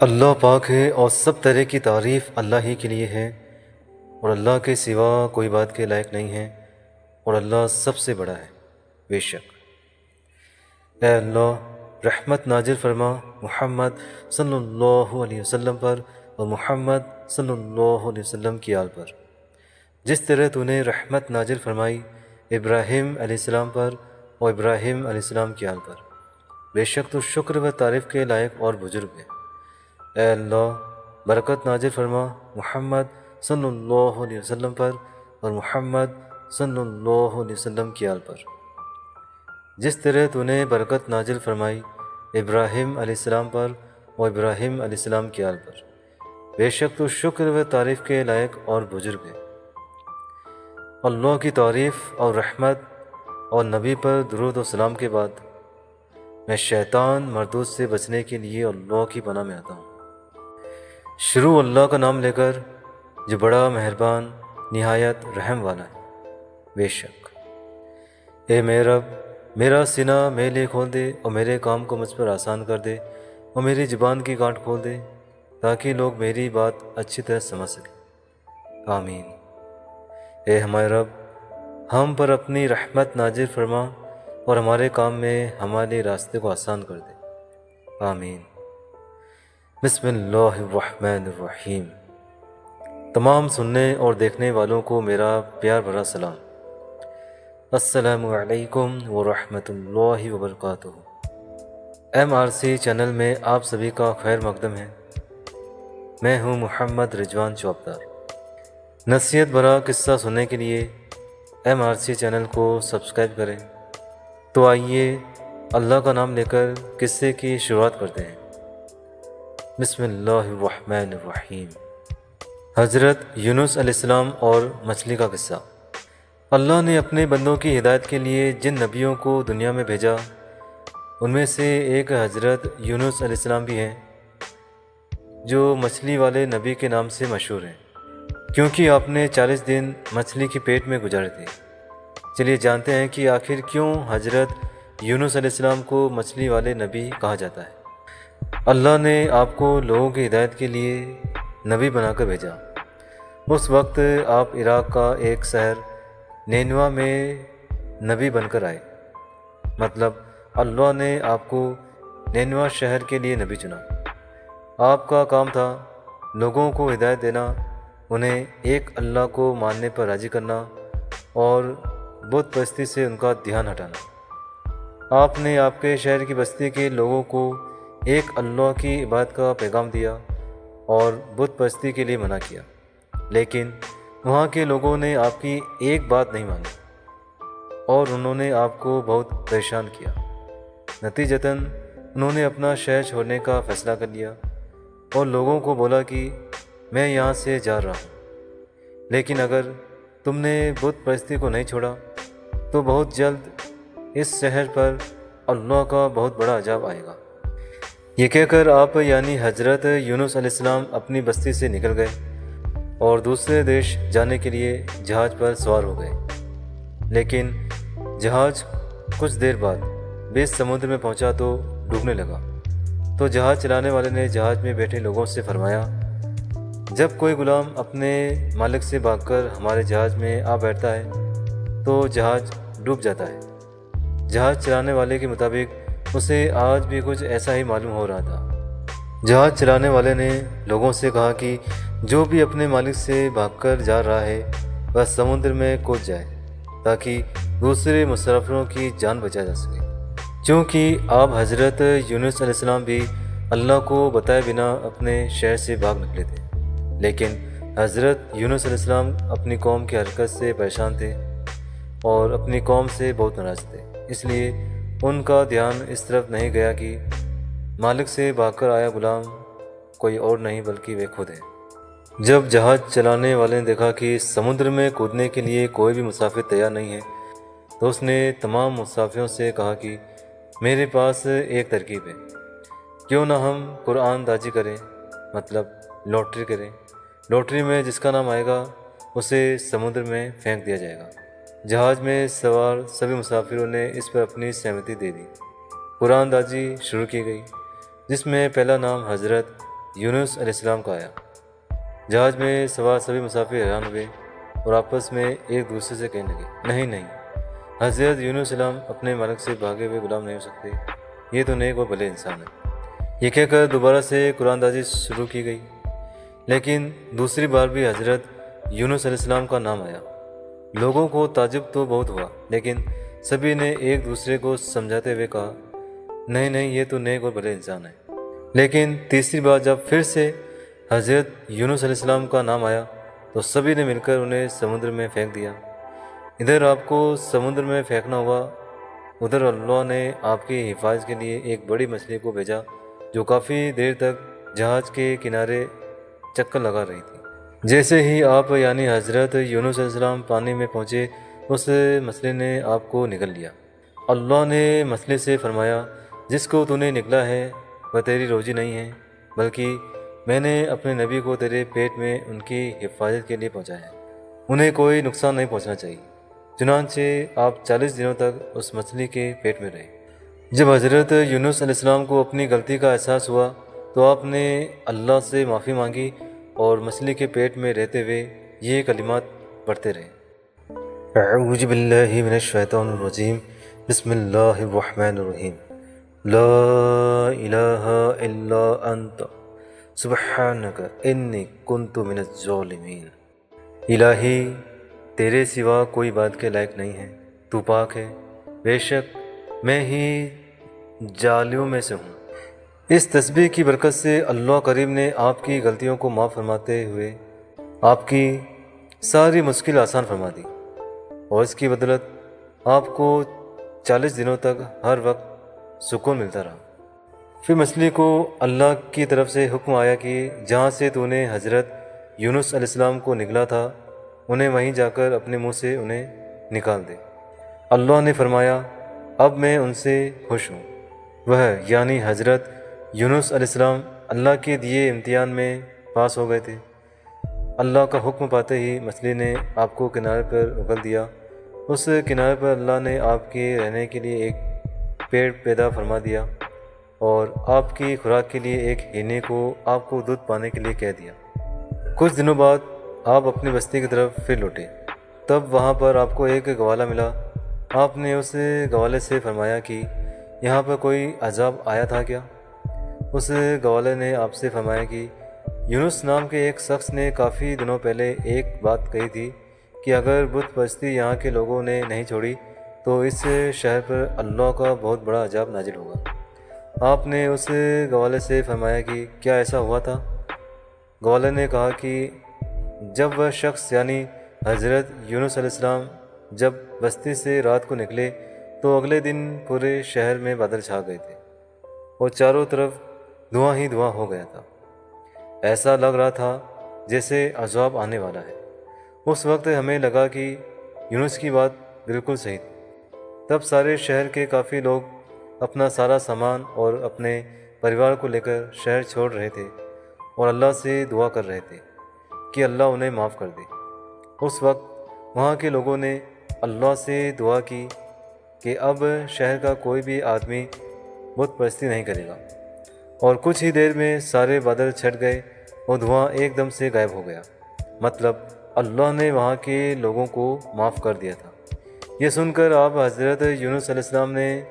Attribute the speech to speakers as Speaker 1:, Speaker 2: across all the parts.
Speaker 1: اللہ پاک ہے اور سب طرح کی تعریف اللہ ہی کے لیے ہے، اور اللہ کے سوا کوئی بات کے لائق نہیں ہے، اور اللہ سب سے بڑا ہے بے شک۔ اے اللہ، رحمت نازل فرما محمد صلی اللہ علیہ وسلم پر اور محمد صلی اللہ علیہ وسلم کی آل پر، جس طرح تو نے رحمت نازل فرمائی ابراہیم علیہ السلام پر اور ابراہیم علیہ السلام کی آل پر۔ بے شک تو شکر و تعریف کے لائق اور بزرگ ہے۔ اے اللہ، برکت نازل فرما محمد صلی اللہ علیہ وسلم پر اور محمد صلی اللہ علیہ وسلم کی آل پر، جس طرح تو نے برکت نازل فرمائی ابراہیم علیہ السلام پر اور ابراہیم علیہ السلام کی آل پر۔ بے شک تو شکر و تعریف کے لائق اور بزرگ ہے۔ اللہ کی تعریف اور رحمت اور نبی پر درود و سلام کے بعد میں شیطان مردود سے بچنے کے لیے اللہ کی پناہ میں آتا ہوں۔ شروع اللہ کا نام لے کر جو بڑا مہربان نہایت رحم والا ہے۔ بے شک اے میرے رب، میرا سینہ میرے لیے کھول دے اور میرے کام کو مجھ پر آسان کر دے اور میری زبان کی گانٹ کھول دے تاکہ لوگ میری بات اچھی طرح سمجھ سکیں۔ آمین۔ اے ہمارے رب، ہم پر اپنی رحمت نازل فرما اور ہمارے کام میں ہمارے راستے کو آسان کر دے۔ آمین۔ بسم اللہ الرحمن الرحیم۔ تمام سننے اور دیکھنے والوں کو میرا پیار بھرا سلام۔ السلام علیکم ورحمۃ اللہ وبرکاتہ۔ MRC چینل میں آپ سبھی کا خیر مقدم ہے۔ میں ہوں محمد رضوان چوپدار۔ نصیحت بھرا قصہ سننے کے لیے MRC چینل کو سبسکرائب کریں۔ تو آئیے اللہ کا نام لے کر قصے کی شروعات کرتے ہیں۔ بسم اللہ الرحمن الرحیم۔ حضرت یونس علیہ السلام اور مچھلی کا قصہ۔ اللہ نے اپنے بندوں کی ہدایت کے لیے جن نبیوں کو دنیا میں بھیجا، ان میں سے ایک حضرت یونس علیہ السلام بھی ہیں، جو مچھلی والے نبی کے نام سے مشہور ہیں، کیونکہ آپ نے 40 دن مچھلی کے پیٹ میں گزارے تھے۔ چلیے جانتے ہیں کہ آخر کیوں حضرت یونس علیہ السلام کو مچھلی والے نبی کہا جاتا ہے۔ اللہ نے آپ کو لوگوں کی ہدایت کے لیے نبی بنا کر بھیجا۔ اس وقت آپ عراق کا ایک شہر نینوا میں نبی بن کر آئے، مطلب اللہ نے آپ کو نینوا شہر کے لیے نبی چنا۔ آپ کا کام تھا لوگوں کو ہدایت دینا، انہیں ایک اللہ کو ماننے پر راضی کرنا اور بت پرستی سے ان کا دھیان ہٹانا۔ آپ نے آپ کے شہر کی بستی کے لوگوں کو ایک اللہ کی عبادت کا پیغام دیا اور بت پرستی کے لیے منع کیا، لیکن وہاں کے لوگوں نے آپ کی ایک بات نہیں مانی اور انہوں نے آپ کو بہت پریشان کیا۔ نتیجتاً انہوں نے اپنا شہر چھوڑنے کا فیصلہ کر لیا اور لوگوں کو بولا کہ میں یہاں سے جا رہا ہوں، لیکن اگر تم نے بت پرستی کو نہیں چھوڑا تو بہت جلد اس شہر پر اللہ کا بہت بڑا عذاب آئے گا۔ یہ کہہ کر آپ یعنی حضرت یونس علیہ السلام اپنی بستی سے نکل گئے اور دوسرے دیش جانے کے لیے جہاز پر سوار ہو گئے، لیکن جہاز کچھ دیر بعد بیچ سمندر میں پہنچا تو ڈوبنے لگا۔ تو جہاز چلانے والے نے جہاز میں بیٹھے لوگوں سے فرمایا، جب کوئی غلام اپنے مالک سے بھاگ کر ہمارے جہاز میں آ بیٹھتا ہے تو جہاز ڈوب جاتا ہے۔ جہاز چلانے والے کے مطابق اسے آج بھی کچھ ایسا ہی معلوم ہو رہا تھا۔ جہاز چلانے والے نے لوگوں سے کہا کہ جو بھی اپنے مالک سے بھاگ کر جا رہا ہے وہ سمندر میں کود جائے تاکہ دوسرے مسافروں کی جان بچا جا سکے۔ چونکہ آپ حضرت یونس علیہ السلام بھی اللہ کو بتائے بنا اپنے شہر سے بھاگ نکلے تھے، لیکن حضرت یونس علیہ السلام اپنی قوم کی حرکت سے پریشان تھے اور اپنی قوم سے بہت ناراض تھے، اس لیے ان کا دھیان اس طرف نہیں گیا کہ مالک سے بھاگ کر آیا غلام کوئی اور نہیں بلکہ وہ خود ہے۔ جب جہاز چلانے والے نے دیکھا کہ سمندر میں کودنے کے لیے کوئی بھی مسافر تیار نہیں ہے تو اس نے تمام مسافروں سے کہا کہ میرے پاس ایک ترکیب ہے، کیوں نہ ہم قرآن دازی کریں، مطلب لاٹری کریں۔ لاٹری میں جس کا نام آئے گا اسے سمندر میں پھینک دیا جائے گا۔ جہاز میں سوار سبھی مسافروں نے اس پر اپنی سہمتی دے دی۔ قرآن دازی شروع کی گئی، جس میں پہلا نام حضرت یونس علیہ السلام کا آیا۔ جہاز میں سوار سبھی مسافر حیران ہوئے اور آپس میں ایک دوسرے سے کہنے لگے، نہیں نہیں، حضرت یونس علیہ السلام اپنے مالک سے بھاگے ہوئے غلام نہیں ہو سکتے، یہ تو نیک اور بھلے انسان ہیں۔ یہ کہہ کر دوبارہ سے قرآن دازی شروع کی گئی، لیکن دوسری بار بھی حضرت یونس علیہ السلام کا نام آیا۔ لوگوں کو تعجب تو بہت ہوا، لیکن سبھی نے ایک دوسرے کو سمجھاتے ہوئے کہا، نہیں نہیں، یہ تو نیک اور بھلے انسان ہیں۔ لیکن تیسری بار جب پھر سے حضرت یونس علیہ السلام کا نام آیا تو سبھی نے مل کر انہیں سمندر میں پھینک دیا۔ ادھر آپ کو سمندر میں پھینکنا ہوا، ادھر اللہ نے آپ کی حفاظت کے لیے ایک بڑی مچھلی کو بھیجا جو کافی دیر تک جہاز کے کنارے چکر لگا رہی تھی۔ جیسے ہی آپ یعنی حضرت یونس علیہ السلام پانی میں پہنچے، اس مچھلی نے آپ کو نگل لیا۔ اللہ نے مچھلی سے فرمایا، جس کو تو نے نگلا ہے وہ تیری روزی نہیں ہے، بلکہ میں نے اپنے نبی کو تیرے پیٹ میں ان کی حفاظت کے لیے پہنچایا ہے، انہیں کوئی نقصان نہیں پہنچنا چاہیے۔ چنانچہ آپ 40 دنوں تک اس مچھلی کے پیٹ میں رہے۔ جب حضرت یونس علیہ السلام کو اپنی غلطی کا احساس ہوا تو آپ نے اللہ سے معافی مانگی اور مچھلی کے پیٹ میں رہتے ہوئے یہ کلمات پڑھتے رہے، اعوذ باللہ من الشیطان الرجیم، بسم اللہ الرحمن الرحیم، لا الہ الا انت سبحانک انی کنت من الظالمین۔ الہی، تیرے سوا کوئی بات کے لائق نہیں ہے، تو پاک ہے، بے شک میں ہی ظالموں میں سے ہوں۔ اس تسبیح کی برکت سے اللہ کریم نے آپ کی غلطیوں کو معاف فرماتے ہوئے آپ کی ساری مشکل آسان فرما دی، اور اس کی بدولت آپ کو 40 دنوں تک ہر وقت سکون ملتا رہا۔ پھر مچھلی کو اللہ کی طرف سے حکم آیا کہ جہاں سے تو نے حضرت یونس علیہ السلام کو نگلا تھا، انہیں وہیں جا کر اپنے منہ سے انہیں نکال دے۔ اللہ نے فرمایا، اب میں ان سے خوش ہوں۔ وہ یعنی حضرت یونس علیہ السلام اللہ کے دیے امتحان میں پاس ہو گئے تھے۔ اللہ کا حکم پاتے ہی مچھلی نے آپ کو کنارے پر اگل دیا۔ اس کنارے پر اللہ نے آپ کے رہنے کے لیے ایک پیڑ پیدا فرما دیا اور آپ کی خوراک کے لیے ایک ہرنی کو آپ کو دودھ پانے کے لیے کہہ دیا۔ کچھ دنوں بعد آپ اپنی بستی کی طرف پھر لوٹے، تب وہاں پر آپ کو ایک گوالا ملا۔ آپ نے اس گوالے سے فرمایا کہ یہاں پر کوئی عذاب آیا تھا کیا؟ اس گوالے نے آپ سے فرمایا کہ یونس نام کے ایک شخص نے کافی دنوں پہلے ایک بات کہی تھی کہ اگر بت پرستی یہاں کے لوگوں نے نہیں چھوڑی تو اس شہر پر اللہ کا بہت بڑا عذاب نازل ہوگا۔ آپ نے اس گوالے سے فرمایا کہ کیا ایسا ہوا تھا؟ گوالے نے کہا کہ جب وہ شخص یعنی حضرت یونس علیہ السلام جب بستی سے رات کو نکلے تو اگلے دن پورے شہر میں بادل چھا گئے تھے اور چاروں طرف دھواں ہی دھواں ہو گیا تھا۔ ایسا لگ رہا تھا جیسے عذاب آنے والا ہے۔ اس وقت ہمیں لگا کہ یونس کی بات بالکل صحیح تھی۔ تب سارے شہر کے کافی لوگ اپنا سارا سامان اور اپنے پریوار کو لے کر شہر چھوڑ رہے تھے اور اللہ سے دعا کر رہے تھے کہ اللہ انہیں معاف کر دے۔ اس وقت وہاں کے لوگوں نے اللہ سے دعا کی کہ اب شہر کا کوئی بھی آدمی بت پرستی نہیں کرے گا، اور کچھ ہی دیر میں سارے بادل چھٹ گئے اور دھواں ایک دم سے غائب ہو گیا۔ مطلب اللہ نے وہاں کے لوگوں کو معاف کر دیا تھا۔ یہ سن کر آپ حضرت یونس علیہ السلام نے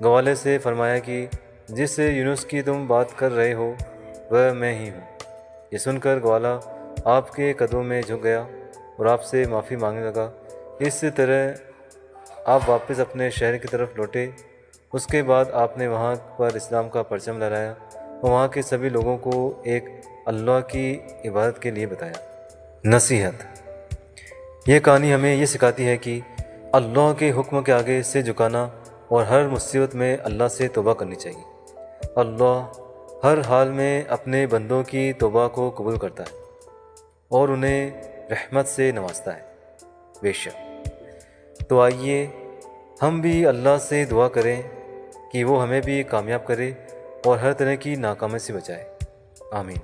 Speaker 1: گوالے سے فرمایا کہ جس یونس کی تم بات کر رہے ہو وہ میں ہی ہوں۔ یہ سن کر گوالا آپ کے قدموں میں جھک گیا اور آپ سے معافی مانگنے لگا۔ اس طرح آپ واپس اپنے شہر کی طرف لوٹے۔ اس کے بعد آپ نے وہاں پر اسلام کا پرچم لہرایا اور وہاں کے سبھی لوگوں کو ایک اللہ کی عبادت کے لیے بتایا۔ نصیحت: یہ کہانی ہمیں یہ سکھاتی ہے کہ اللہ کے حکم کے آگے سے جھکانا اور ہر مصیبت میں اللہ سے توبہ کرنی چاہیے۔ اللہ ہر حال میں اپنے بندوں کی توبہ کو قبول کرتا ہے اور انہیں رحمت سے نوازتا ہے، بے شک۔ تو آئیے ہم بھی اللہ سے دعا کریں کہ وہ ہمیں بھی کامیاب کرے اور ہر طرح کی ناکامی سے بچائے، آمین۔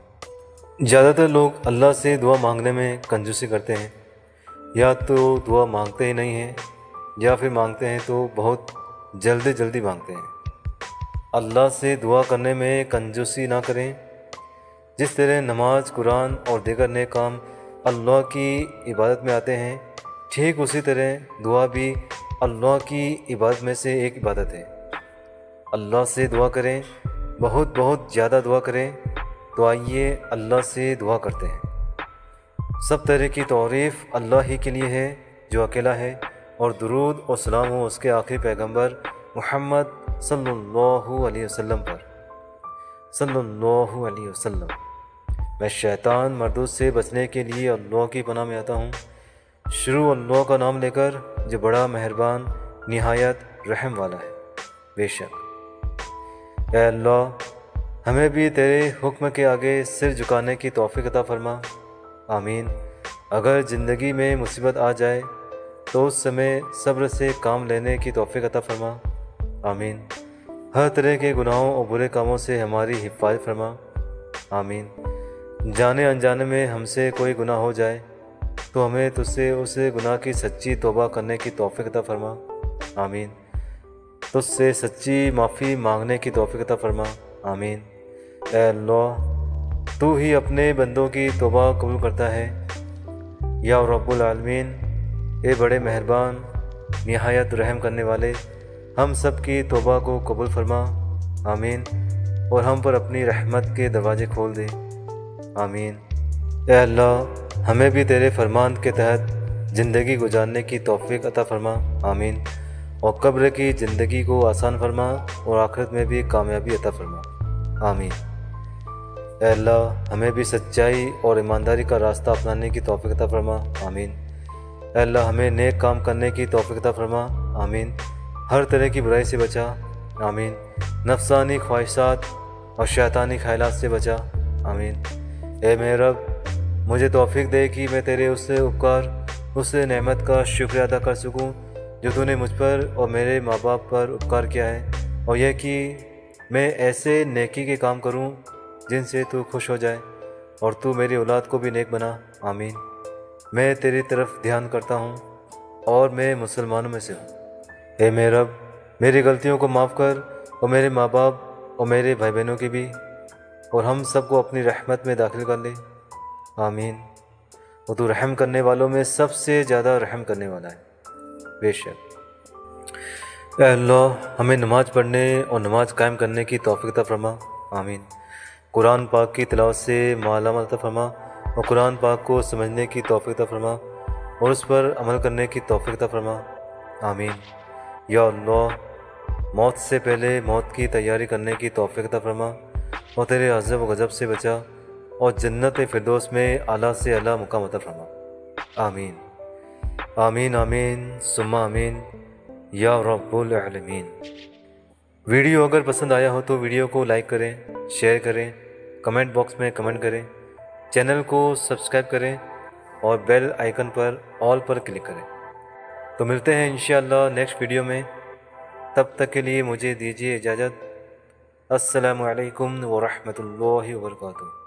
Speaker 1: زیادہ تر لوگ اللہ سے دعا مانگنے میں کنجوسی کرتے ہیں، یا تو دعا مانگتے ہی نہیں ہیں یا پھر مانگتے ہیں تو بہت جلدی مانگتے ہیں۔ اللہ سے دعا کرنے میں کنجوسی نہ کریں۔ جس طرح نماز، قرآن اور دیگر نیک کام اللہ کی عبادت میں آتے ہیں، ٹھیک اسی طرح دعا بھی اللہ کی عبادت میں سے ایک عبادت ہے۔ اللہ سے دعا کریں، بہت بہت زیادہ دعا کریں۔ تو آئیے اللہ سے دعا کرتے ہیں۔ سب طرح کی تعریف اللہ ہی کے لیے ہے جو اکیلا ہے، اور درود اور سلام ہو اس کے آخری پیغمبر محمد صلی اللہ علیہ وسلم پر، صلی اللہ علیہ وسلم۔ میں شیطان مردود سے بچنے کے لیے اللہ کی پناہ میں آتا ہوں۔ شروع اللہ کا نام لے کر جو بڑا مہربان، نہایت رحم والا ہے۔ بے شک اے اللہ، ہمیں بھی تیرے حکم کے آگے سر جھکانے کی توفیق عطا فرما۔ آمین۔ اگر زندگی میں مصیبت آ جائے تو اس سمے صبر سے کام لینے کی توفیق عطا فرما۔ آمین۔ ہر طرح کے گناہوں اور برے کاموں سے ہماری حفاظت فرما۔ آمین۔ جانے انجانے میں ہم سے کوئی گناہ ہو جائے تو ہمیں تجھ سے اس گناہ کی سچی توبہ کرنے کی توفیق عطا فرما۔ آمین۔ تجھ سے سچی معافی مانگنے کی توفیق عطا فرما۔ آمین۔ اے اللہ، تو ہی اپنے بندوں کی توبہ قبول کرتا ہے۔ یا رب العالمین، اے بڑے مہربان، نہایت رحم کرنے والے، ہم سب کی توبہ کو قبول فرما۔ آمین۔ اور ہم پر اپنی رحمت کے دروازے کھول دے۔ آمین۔ اے اللہ، ہمیں بھی تیرے فرمان کے تحت زندگی گزارنے کی توفیق عطا فرما۔ آمین۔ اور قبر کی زندگی کو آسان فرما اور آخرت میں بھی کامیابی عطا فرما۔ آمین۔ اے اللہ، ہمیں بھی سچائی اور ایمانداری کا راستہ اپنانے کی توفیق عطا فرما۔ آمین۔ اے اللہ، ہمیں نیک کام کرنے کی توفیق عطا فرما۔ آمین۔ ہر طرح کی برائی سے بچا۔ آمین۔ نفسانی خواہشات اور شیطانی خیالات سے بچا۔ آمین۔ اے میرے رب، مجھے توفیق دے کہ میں تیرے اس نعمت کا شکریہ ادا کر سکوں جو تو نے مجھ پر اور میرے ماں باپ پر اپکار کیا ہے، اور یہ کہ میں ایسے نیکی کے کام کروں جن سے تو خوش ہو جائے، اور تو میری اولاد کو بھی نیک بنا۔ آمین۔ میں تیری طرف دھیان کرتا ہوں اور میں مسلمانوں میں سے ہوں۔ اے میرے رب، میری غلطیوں کو معاف کر، اور میرے ماں باپ اور میرے بھائی بہنوں کی بھی، اور ہم سب کو اپنی رحمت میں داخل کر لے۔ آمین۔ اور تو رحم کرنے والوں میں سب سے زیادہ رحم کرنے والا ہے۔ بے شک اے اللہ، ہمیں نماز پڑھنے اور نماز قائم کرنے کی توفیق عطا فرما۔ آمین۔ قرآن پاک کی تلاوت سے مالا مال عطا فرما، اور قرآن پاک کو سمجھنے کی توفیق عطا فرما اور اس پر عمل کرنے کی توفیق عطا فرما۔ آمین۔ یا اللہ، موت سے پہلے موت کی تیاری کرنے کی توفیق عطا فرما، اور تیرے عذاب و غضب سے بچا، اور جنت فردوس میں اعلیٰ سے اعلیٰ مقام عطا فرما۔ آمین۔ آمین آمین ثم آمین یا رب العالمین۔ ویڈیو اگر پسند آیا ہو تو ویڈیو کو لائک کریں، شیئر کریں، کمنٹ باکس میں کمنٹ کریں، چینل کو سبسکرائب کریں، اور بیل آئیکن پر آل پر کلک کریں۔ تو ملتے ہیں انشاءاللہ نیکسٹ ویڈیو میں۔ تب تک کے لیے مجھے دیجیے اجازت۔ السلام علیکم ورحمۃ اللہ وبرکاتہ۔